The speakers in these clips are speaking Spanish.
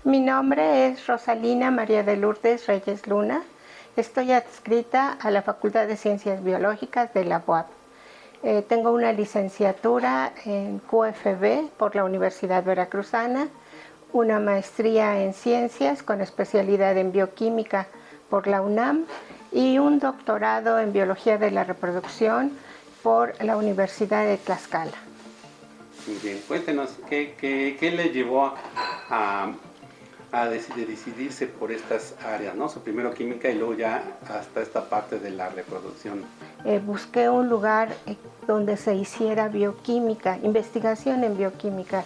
Mi nombre es Rosalina María de Lourdes Reyes Luna. Estoy adscrita a la Facultad de Ciencias Biológicas de la UAP. Tengo una licenciatura en QFB por la Universidad Veracruzana, una maestría en Ciencias con especialidad en Bioquímica por la UNAM y un doctorado en Biología de la Reproducción por la Universidad de Tlaxcala. Muy bien, cuéntenos, ¿qué le llevó a decidirse por estas áreas, ¿no? Su primero química y luego ya hasta esta parte de la reproducción. Busqué un lugar donde se hiciera bioquímica, investigación en bioquímica,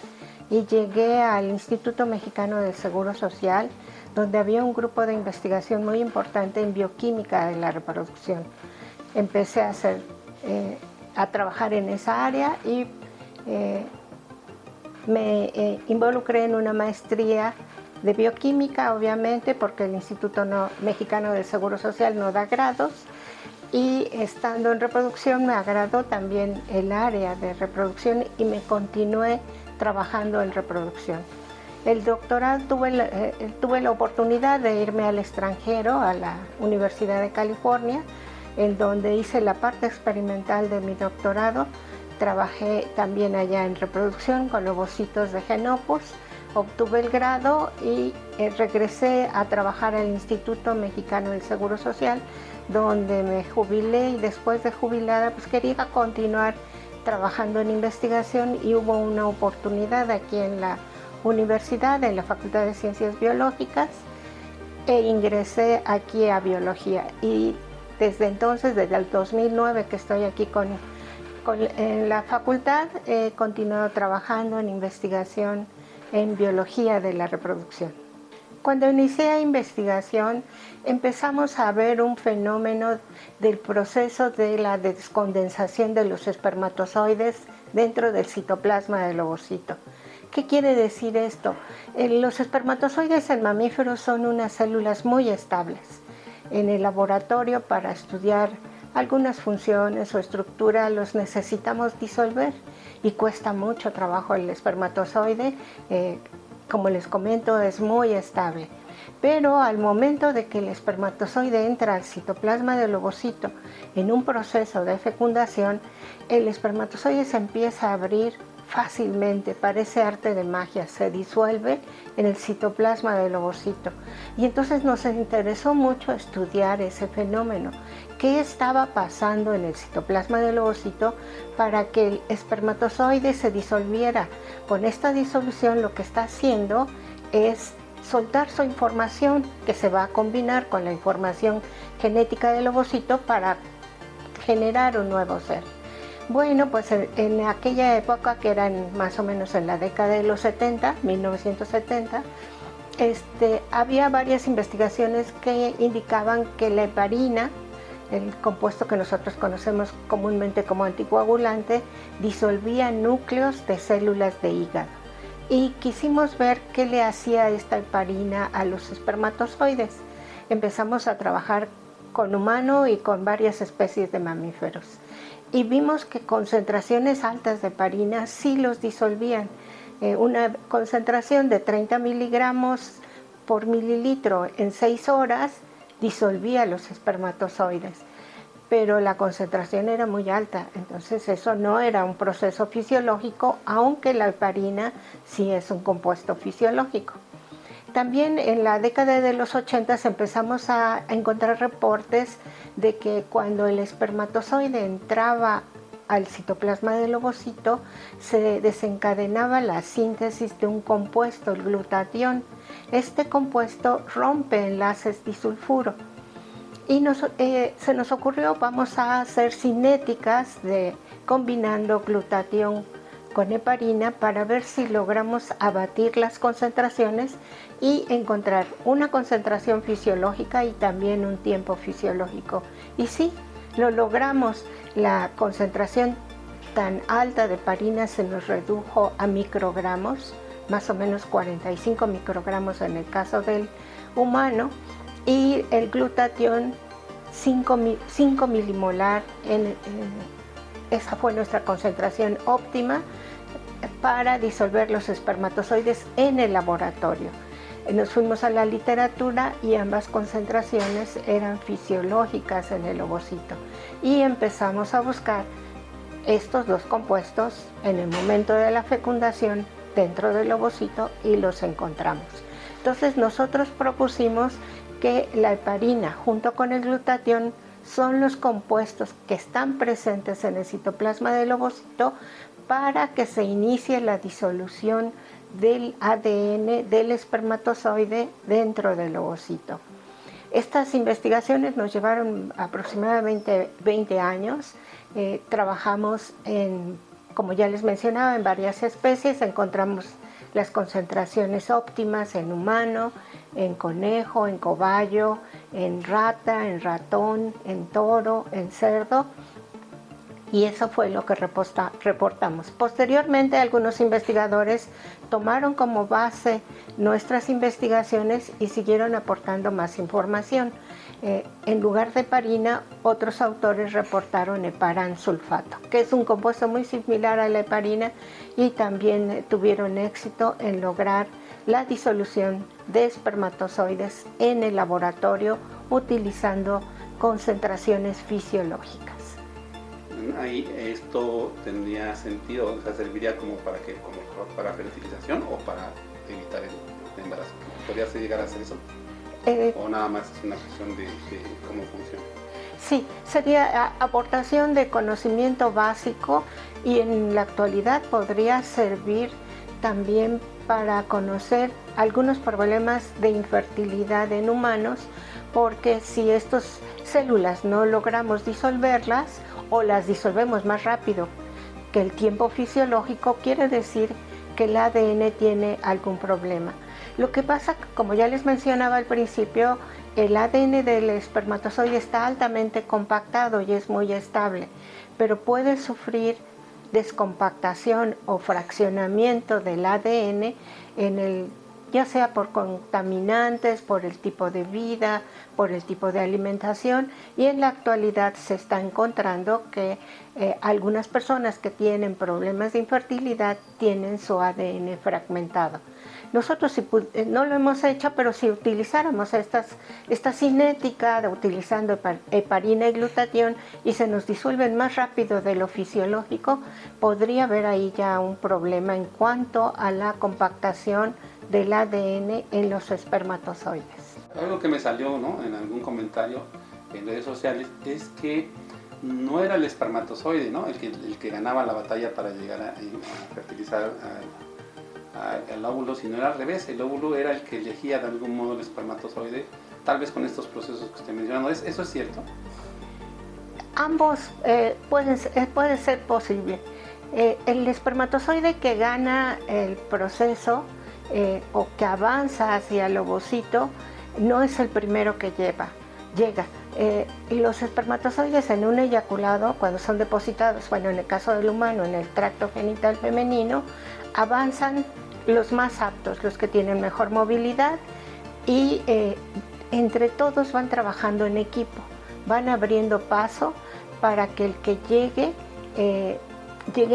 y llegué al Instituto Mexicano del Seguro Social, donde había un grupo de investigación muy importante en bioquímica de la reproducción. Empecé a trabajar en esa área y me involucré en una maestría de bioquímica, obviamente, porque el Instituto Mexicano del Seguro Social no da grados, y estando en reproducción me agradó también el área de reproducción y me continué trabajando en reproducción. El doctorado tuve la oportunidad de irme al extranjero, a la Universidad de California, en donde hice la parte experimental de mi doctorado. Trabajé también allá en reproducción con ovocitos de Genopus, obtuve el grado y regresé a trabajar al Instituto Mexicano del Seguro Social, donde me jubilé, y después de jubilada pues quería continuar trabajando en investigación, y hubo una oportunidad aquí en la universidad, en la Facultad de Ciencias Biológicas, e ingresé aquí a Biología, y desde entonces, desde el 2009 que estoy aquí en la facultad, he continuado trabajando en investigación en biología de la reproducción. Cuando inicié investigación, empezamos a ver un fenómeno del proceso de la descondensación de los espermatozoides dentro del citoplasma del ovocito. ¿Qué quiere decir esto? Los espermatozoides en mamíferos son unas células muy estables. En el laboratorio, para estudiar algunas funciones o estructura, los necesitamos disolver y cuesta mucho trabajo. El espermatozoide, como les comento, es muy estable. Pero al momento de que el espermatozoide entra al citoplasma del ovocito en un proceso de fecundación, el espermatozoide se empieza a abrir fácilmente, parece arte de magia, se disuelve en el citoplasma del ovocito. Y entonces nos interesó mucho estudiar ese fenómeno. ¿Qué estaba pasando en el citoplasma del ovocito para que el espermatozoide se disolviera? Con esta disolución lo que está haciendo es soltar su información, que se va a combinar con la información genética del ovocito para generar un nuevo ser. Bueno, pues en aquella época, que era más o menos en la década de los 70, 1970, había varias investigaciones que indicaban que la heparina, el compuesto que nosotros conocemos comúnmente como anticoagulante, disolvía núcleos de células de hígado. Y quisimos ver qué le hacía esta heparina a los espermatozoides. Empezamos a trabajar con humano y con varias especies de mamíferos. Y vimos que concentraciones altas de heparina sí los disolvían. Una concentración de 30 miligramos por mililitro en 6 horas disolvía los espermatozoides, pero la concentración era muy alta, entonces eso no era un proceso fisiológico, aunque la heparina sí es un compuesto fisiológico. También en la década de los 80 empezamos a encontrar reportes de que cuando el espermatozoide entraba al citoplasma del ovocito, se desencadenaba la síntesis de un compuesto, el glutatión. Este compuesto rompe enlaces disulfuro. Y se nos ocurrió, vamos a hacer cinéticas combinando glutatión con heparina para ver si logramos abatir las concentraciones y encontrar una concentración fisiológica y también un tiempo fisiológico. Y sí, lo logramos. La concentración tan alta de heparina se nos redujo a microgramos, más o menos 45 microgramos en el caso del humano, y el glutatión 5 milimolar. Esa fue nuestra concentración óptima para disolver los espermatozoides en el laboratorio. Nos fuimos a la literatura y ambas concentraciones eran fisiológicas en el ovocito y empezamos a buscar estos dos compuestos en el momento de la fecundación dentro del ovocito y los encontramos. Entonces nosotros propusimos que la heparina junto con el glutatión son los compuestos que están presentes en el citoplasma del ovocito para que se inicie la disolución del ADN del espermatozoide dentro del ovocito. Estas investigaciones nos llevaron aproximadamente 20 años. Trabajamos como ya les mencionaba, en varias especies. Encontramos las concentraciones óptimas en humano, en conejo, en cobayo, en rata, en ratón, en toro, en cerdo. Y eso fue lo que reportamos. Posteriormente, algunos investigadores tomaron como base nuestras investigaciones y siguieron aportando más información. En lugar de heparina, otros autores reportaron heparan sulfato, que es un compuesto muy similar a la heparina, y también tuvieron éxito en lograr la disolución de espermatozoides en el laboratorio utilizando concentraciones fisiológicas. Ahí esto tendría sentido, o sea, serviría como para qué, como para fertilización o para evitar el embarazo. ¿Podría llegar a hacer eso? ¿O nada más es una cuestión de cómo funciona? Sí, sería aportación de conocimiento básico, y en la actualidad podría servir también para conocer algunos problemas de infertilidad en humanos, porque si estas células no logramos disolverlas o las disolvemos más rápido que el tiempo fisiológico, quiere decir que el ADN tiene algún problema. Lo que pasa, como ya les mencionaba al principio, el ADN del espermatozoide está altamente compactado y es muy estable, pero puede sufrir descompactación o fraccionamiento del ADN ya sea por contaminantes, por el tipo de vida, por el tipo de alimentación, y en la actualidad se está encontrando que algunas personas que tienen problemas de infertilidad tienen su ADN fragmentado. Nosotros no lo hemos hecho, pero si utilizáramos esta cinética utilizando heparina y glutatión y se nos disuelven más rápido de lo fisiológico, podría haber ahí ya un problema en cuanto a la compactación del ADN en los espermatozoides. Algo que me salió, ¿no?, en algún comentario en redes sociales es que no era el espermatozoide, ¿no?, el que ganaba la batalla para llegar a fertilizar al óvulo, sino era al revés. El óvulo era el que elegía de algún modo el espermatozoide, tal vez con estos procesos que estoy mencionando. ¿Eso es cierto? Ambos puede ser posible. El espermatozoide que gana el proceso o que avanza hacia el ovocito no es el primero que llega. Los espermatozoides en un eyaculado, cuando son depositados, bueno, en el caso del humano, en el tracto genital femenino, avanzan los más aptos, los que tienen mejor movilidad, y entre todos van trabajando en equipo, van abriendo paso para que el que llegue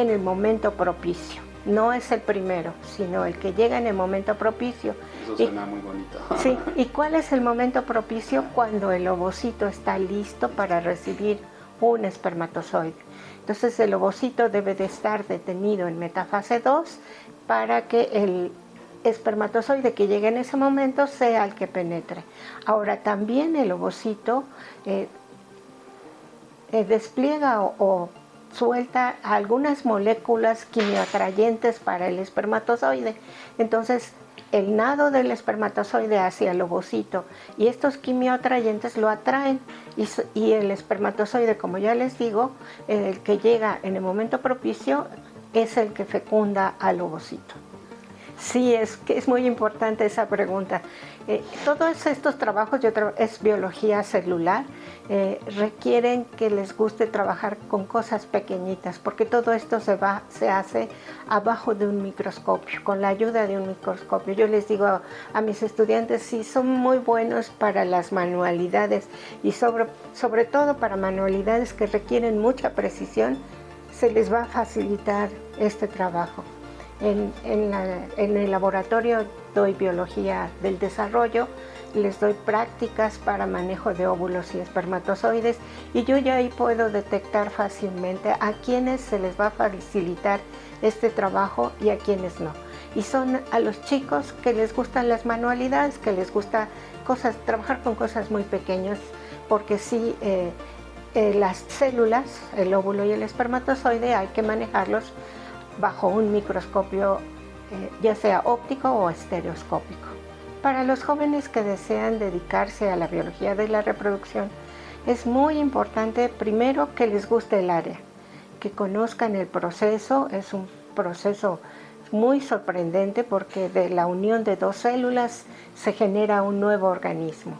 en el momento propicio. No es el primero, sino el que llega en el momento propicio. Eso suena muy bonito. Sí, ¿y cuál es el momento propicio? Cuando el ovocito está listo para recibir un espermatozoide. Entonces el ovocito debe de estar detenido en metafase 2 para que el espermatozoide que llegue en ese momento sea el que penetre. Ahora también el ovocito despliega o suelta algunas moléculas quimioatrayentes para el espermatozoide. Entonces el nado del espermatozoide hacia el ovocito y estos quimioatrayentes lo atraen, y el espermatozoide, como ya les digo, el que llega en el momento propicio es el que fecunda al ovocito. Sí, es muy importante esa pregunta. Todos estos trabajos, es biología celular, requieren que les guste trabajar con cosas pequeñitas, porque todo esto se hace abajo de un microscopio, con la ayuda de un microscopio. Yo les digo a mis estudiantes, si son muy buenos para las manualidades, y sobre todo para manualidades que requieren mucha precisión, se les va a facilitar este trabajo. En el laboratorio doy biología del desarrollo, les doy prácticas para manejo de óvulos y espermatozoides y yo ya ahí puedo detectar fácilmente a quienes se les va a facilitar este trabajo y a quienes no. Y son a los chicos que les gustan las manualidades, que les gusta trabajar con cosas muy pequeñas, porque sí, las células, el óvulo y el espermatozoide, hay que manejarlos bajo un microscopio, ya sea óptico o estereoscópico. Para los jóvenes que desean dedicarse a la biología de la reproducción, es muy importante primero que les guste el área, que conozcan el proceso. Es un proceso muy sorprendente porque de la unión de dos células se genera un nuevo organismo.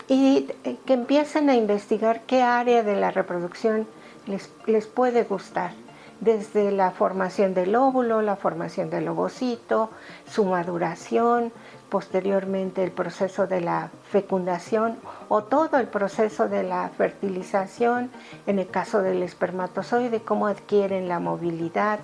Y que empiecen a investigar qué área de la reproducción les puede gustar, desde la formación del óvulo, la formación del ovocito, su maduración, posteriormente el proceso de la fecundación o todo el proceso de la fertilización, en el caso del espermatozoide, cómo adquieren la movilidad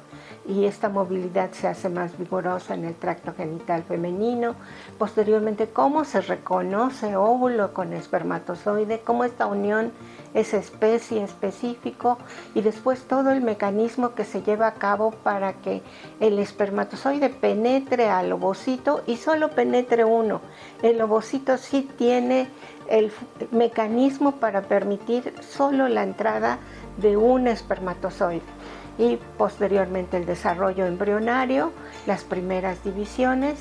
y esta movilidad se hace más vigorosa en el tracto genital femenino, posteriormente cómo se reconoce óvulo con espermatozoide, cómo esta unión es especie específico y después todo el mecanismo que se lleva a cabo para que el espermatozoide penetre al ovocito y solo penetre uno. El ovocito sí tiene el mecanismo para permitir solo la entrada de un espermatozoide y posteriormente el desarrollo embrionario, las primeras divisiones.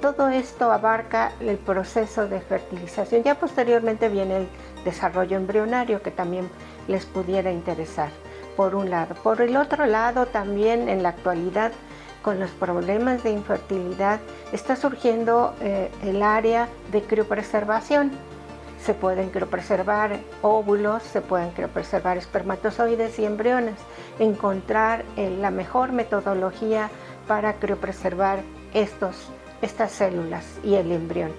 Todo esto abarca el proceso de fertilización. Ya posteriormente viene el desarrollo embrionario, que también les pudiera interesar, por un lado. Por el otro lado, también en la actualidad, con los problemas de infertilidad, está surgiendo el área de criopreservación. Se pueden criopreservar óvulos, se pueden criopreservar espermatozoides y embriones. Encontrar la mejor metodología para criopreservar estas células y el embrión.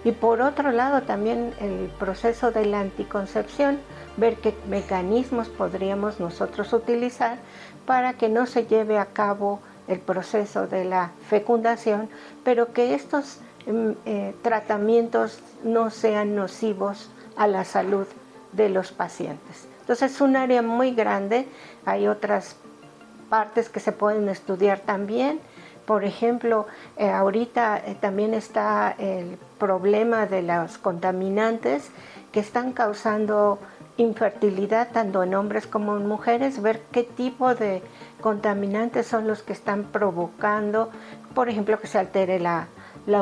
Y por otro lado también el proceso de la anticoncepción, ver qué mecanismos podríamos nosotros utilizar para que no se lleve a cabo el proceso de la fecundación, pero que estos tratamientos no sean nocivos a la salud de los pacientes. Entonces es un área muy grande, hay otras partes que se pueden estudiar también. Por ejemplo, ahorita también está el problema de los contaminantes que están causando infertilidad tanto en hombres como en mujeres, ver qué tipo de contaminantes son los que están provocando, por ejemplo, que se altere la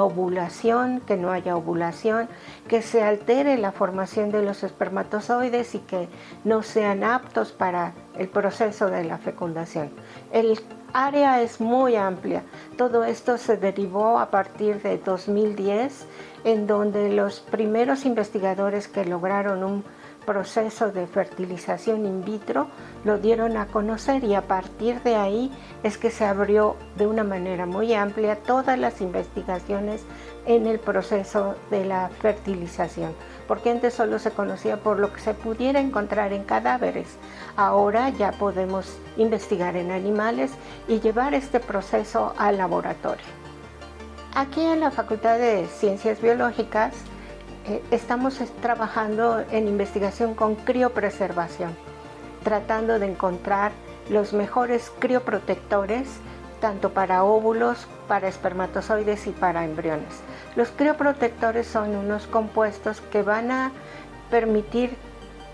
ovulación, que no haya ovulación, que se altere la formación de los espermatozoides y que no sean aptos para el proceso de la fecundación. El área es muy amplia. Todo esto se derivó a partir de 2010, en donde los primeros investigadores que lograron un proceso de fertilización in vitro lo dieron a conocer y a partir de ahí es que se abrió de una manera muy amplia todas las investigaciones en el proceso de la fertilización, porque antes solo se conocía por lo que se pudiera encontrar en cadáveres. Ahora ya podemos investigar en animales y llevar este proceso al laboratorio. Aquí en la Facultad de Ciencias Biológicas estamos trabajando en investigación con criopreservación, tratando de encontrar los mejores crioprotectores, tanto para óvulos, para espermatozoides y para embriones. Los crioprotectores son unos compuestos que van a permitir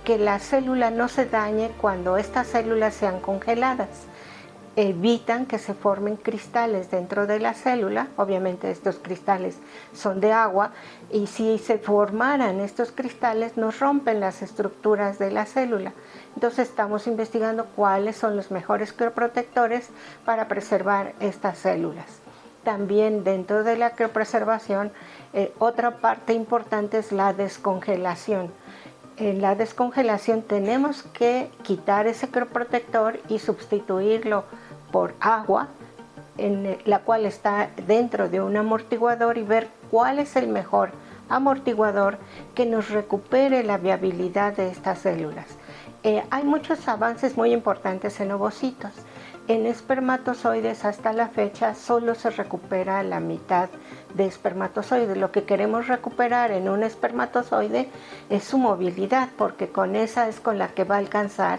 que la célula no se dañe cuando estas células sean congeladas. Evitan que se formen cristales dentro de la célula. Obviamente estos cristales son de agua y si se formaran estos cristales nos rompen las estructuras de la célula. Entonces estamos investigando cuáles son los mejores crioprotectores para preservar estas células. También dentro de la criopreservación, otra parte importante es la descongelación. En la descongelación tenemos que quitar ese crioprotector y sustituirlo por agua, en la cual está dentro de un amortiguador, y ver cuál es el mejor amortiguador que nos recupere la viabilidad de estas células. Hay muchos avances muy importantes en ovocitos. en espermatozoides hasta la fecha solo se recupera la mitad de espermatozoides. Lo que queremos recuperar en un espermatozoide es su movilidad, porque con esa es con la que va a alcanzar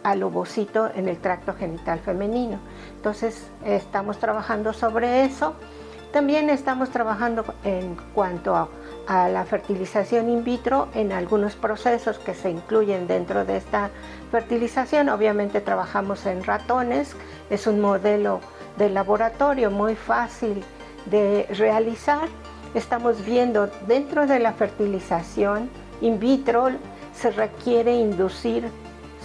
al ovocito en el tracto genital femenino. Entonces estamos trabajando sobre eso. También estamos trabajando en cuanto a la fertilización in vitro en algunos procesos que se incluyen dentro de esta fertilización. Obviamente trabajamos en ratones, es un modelo de laboratorio muy fácil de realizar. Estamos viendo dentro de la fertilización in vitro se requiere inducir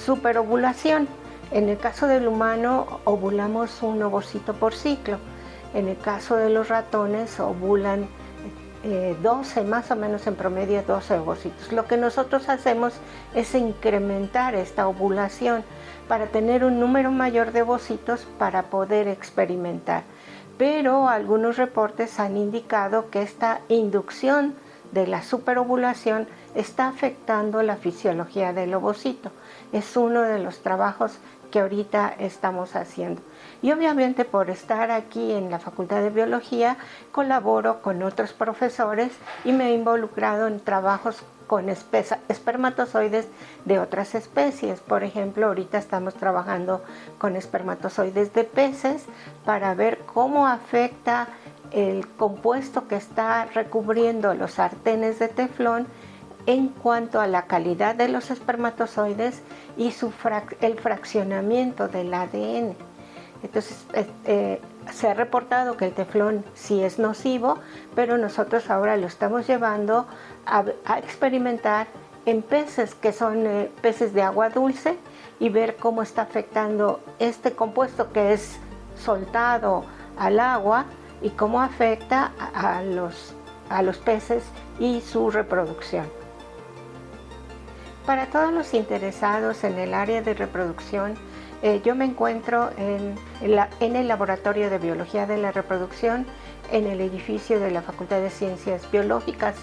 superovulación. En el caso del humano ovulamos un ovocito por ciclo. En el caso de los ratones ovulan 12, más o menos en promedio 12 ovocitos. Lo que nosotros hacemos es incrementar esta ovulación para tener un número mayor de ovocitos para poder experimentar. Pero algunos reportes han indicado que esta inducción de la superovulación está afectando la fisiología del ovocito. Es uno de los trabajos que ahorita estamos haciendo. Y obviamente por estar aquí en la Facultad de Biología colaboro con otros profesores y me he involucrado en trabajos con espermatozoides de otras especies. Por ejemplo, ahorita estamos trabajando con espermatozoides de peces para ver cómo afecta el compuesto que está recubriendo los sartenes de teflón en cuanto a la calidad de los espermatozoides y el fraccionamiento del ADN. Entonces, se ha reportado que el teflón sí es nocivo, pero nosotros ahora lo estamos llevando a experimentar en peces que son peces de agua dulce y ver cómo está afectando este compuesto que es soltado al agua y cómo afecta a los peces y su reproducción. Para todos los interesados en el área de reproducción, yo me encuentro en el Laboratorio de Biología de la Reproducción, en el edificio de la Facultad de Ciencias Biológicas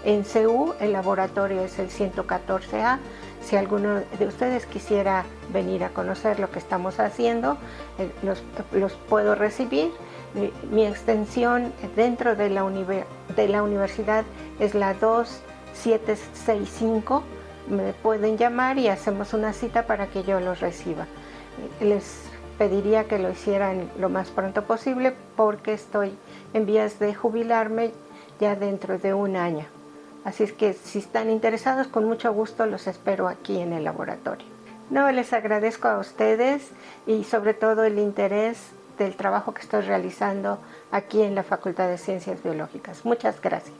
en CU. El laboratorio es el 114A. Si alguno de ustedes quisiera venir a conocer lo que estamos haciendo, los puedo recibir. Mi extensión dentro de la universidad es la 2765. Me pueden llamar y hacemos una cita para que yo los reciba. Les pediría que lo hicieran lo más pronto posible porque estoy en vías de jubilarme ya dentro de un año. Así es que si están interesados, con mucho gusto los espero aquí en el laboratorio. No, les agradezco a ustedes y sobre todo el interés del trabajo que estoy realizando aquí en la Facultad de Ciencias Biológicas. Muchas gracias.